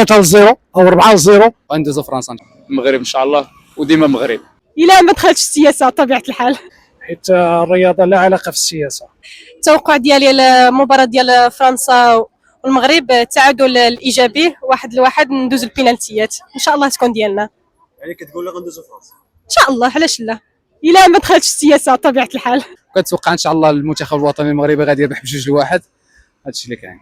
3-0 او 4-0. غندوزو فرنسا، المغرب ان شاء الله، وديما المغرب. الى ما دخلتش السياسه بطبيعه الحال، حيت الرياضه لا علاقه في السياسه. التوقع ديالي المباراه ديال فرنسا والمغرب تعادل الايجابي 1-1، ندوز البينالتيات ان شاء الله تكون ديالنا. يعني كتقول لي غندوزو فرنسا ان شاء الله، علاش لا، الى ما دخلتش السياسه بطبيعه الحال. كنتوقع ان شاء الله المنتخب الوطني المغربي غادي يربح ب2-1. هادشي اللي كاين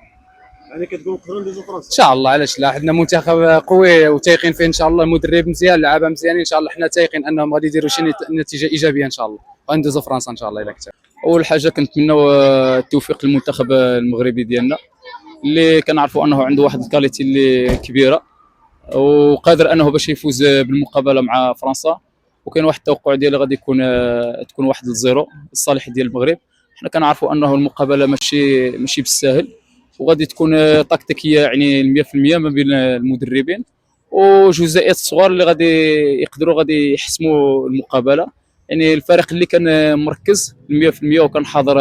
يعني كتقول نقدروا ندوزو فرنسا ان شاء الله. علاش لا، عندنا منتخب قوي وتايقين فيه ان شاء الله، المدرب مزيان، اللعابه مزيانين ان شاء الله، حنا تايقين انهم غادي يديروا شي نتيجه ايجابيه ان شاء الله، غندوزو فرنسا ان شاء الله. الا كتب اول حاجه كنتمناو التوفيق للمنتخب المغربي ديالنا، اللي كنعرفوا انه عنده واحد الكاليتي اللي كبيره وقادر انه باش يفوز بالمقابله مع فرنسا. وكاين واحد التوقع ديالي غادي تكون 1-0 للصالح ديال المغرب. حنا كنعرفوا انه المقابله ماشي بالساهل، وغادي تكون تكتيكيه يعني 100% ما بين المدربين، وجزئيات صغار اللي غادي يحسموا المقابله. يعني الفريق اللي كان مركز 100% وكان حاضر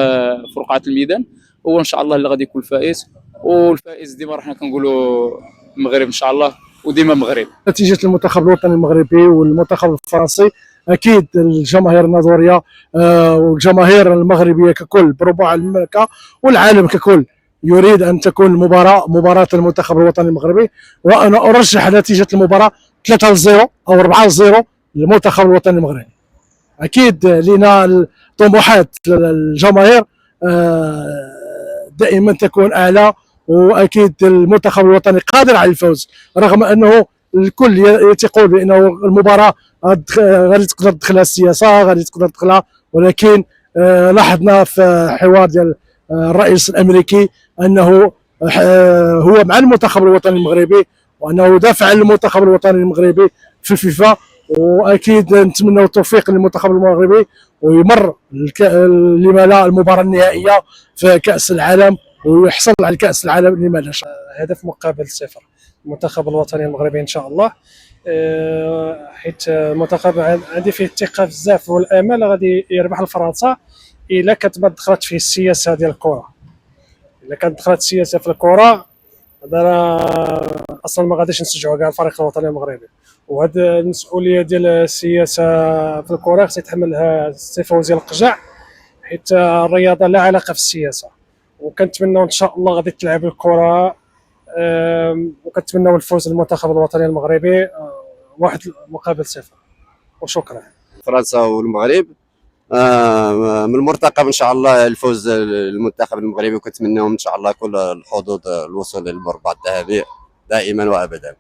في رقعه الميدان هو ان شاء الله اللي غادي يكون الفائز، والفائز ديما حنا كنقولوا المغرب ان شاء الله، وديما المغرب. نتيجه المنتخب الوطني المغربي والمنتخب الفرنسي، اكيد الجماهير النظوريه والجماهير المغربيه ككل بربع المملكه والعالم ككل يريد ان تكون مباراه المنتخب الوطني المغربي. وانا ارشح نتيجه المباراه 3-0 او 4-0 للمنتخب الوطني المغربي. اكيد لنا طموحات الجماهير دائما تكون اعلى، واكيد المنتخب الوطني قادر على الفوز، رغم انه الكل يقول بانه المباراه غادي تقدر تدخلها السياسه، غادي تقدر تدخلها، ولكن لاحظنا في حوار ديال الرئيس الامريكي انه هو مع المنتخب الوطني المغربي، وانه دافع عن المنتخب الوطني المغربي في الفيفا. واكيد نتمنى التوفيق للمنتخب المغربي ويمر لما لا المباراه النهائيه في كاس العالم ويحصل على كاس العالم لما لا. هدف مقابل 0 المنتخب الوطني المغربي ان شاء الله، حيت المنتخب عندي فيه الثقه بزاف والامل غادي يربح لفرنسا الا كانت ما دخلت فيه السياسه ديال الكره. الا كانت دخلت السياسه في الكره هذا اصلا ما غاديش نشجعوا كاع الفريق الوطني المغربي، وهاد المسؤوليه ديال السياسه في الكره خص يتحملها السي فوزي القجع، حيت الرياضه لا علاقه في السياسه. وكنتمنوا ان شاء الله غادي تلعب الكره، وكنتمنوا الفوز للمنتخب الوطني المغربي 1-0. وشكرا. فرنسا والمغرب من المرتقب ان شاء الله الفوز للمنتخب المغربي، وكنتمناهم ان شاء الله كل الحظوظ الوصول للمربع الذهبي دائما وابدا.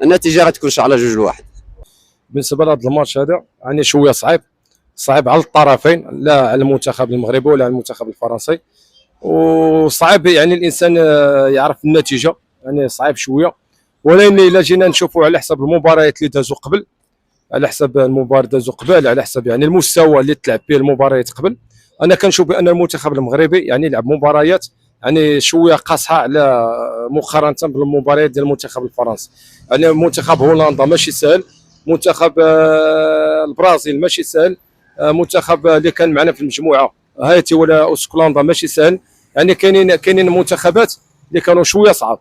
النتيجه غتكون ان شاء الله 2-1. بالنسبه لهذا الماتش هذا يعني شويه صعيب على الطرفين، لا على المنتخب المغربي ولا على المنتخب الفرنسي، وصعب يعني الانسان يعرف النتيجه، يعني صعيب شويه. ولكن الا جينا نشوفوا على حسب المباريات اللي دازوا قبل، على حسب المباراه دازوا قبل، على حسب يعني المستوى اللي تلعب به المباريات قبل، انا كنشوف بان المنتخب المغربي يعني لعب مباريات يعني شويه قاصحه على مقارنه بالمباريات ديال المنتخب الفرنسي. يعني منتخب هولندا ماشي سهل، منتخب البرازيل ماشي سهل، منتخب اللي كان معنا في المجموعه هايتي ولا اسكتلندا ماشي سهل. يعني كاينين منتخبات اللي كانوا شويه صعاب.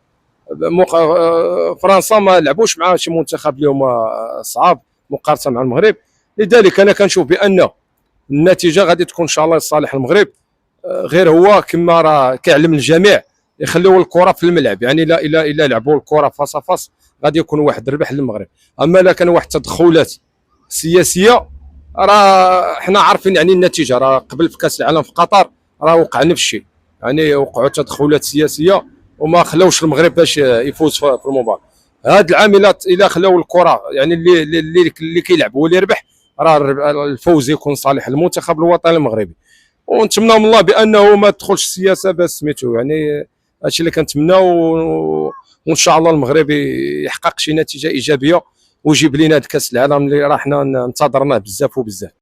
فرنسا ما لعبوش مع شي منتخب اللي هما صعاب مقارنه مع المغرب. لذلك انا كنشوف بان النتيجه غادي تكون ان شاء الله لصالح المغرب، غير هو كما راه كيعلم الجميع يخليو الكره في الملعب. يعني الا لعبوا الكره فاس فاس غادي يكون واحد الربح للمغرب. اما الا كان واحد التدخلات سياسيه راه حنا عارفين يعني النتيجه، راه قبل في كاس العالم في قطر راه وقع نفس الشيء، يعني وقعوا تدخلات سياسيه وما خلاوش المغرب باش يفوز في المباراه. هاد العاملات الا خلاو الكره يعني اللي كيلعب هو اللي يربح، راه الفوز يكون صالح المنتخب الوطني المغربي. ونتمنى من الله بانه ما تدخلش السياسه باش سميتو، يعني هادشي اللي كنتمناو، وان شاء الله المغرب يحقق شي نتيجه ايجابيه ويجيب لنا كاس العالم اللي راه حنا انتظرناه بزاف وبزاف.